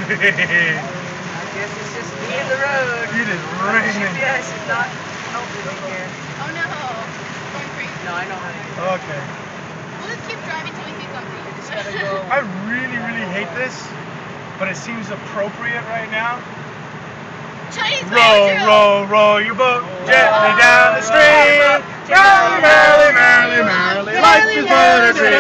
guess it's just the end of the road. It is raining. GPS is not helping me here. Oh no. Going crazy. No, I know how to do it. Okay. We'll just keep driving till we see something. Just gotta go. I really, really hate this, but it seems appropriate right now. Chinese Row your boat gently down the stream. Merrily, merrily, merrily, merrily, life is but a dream.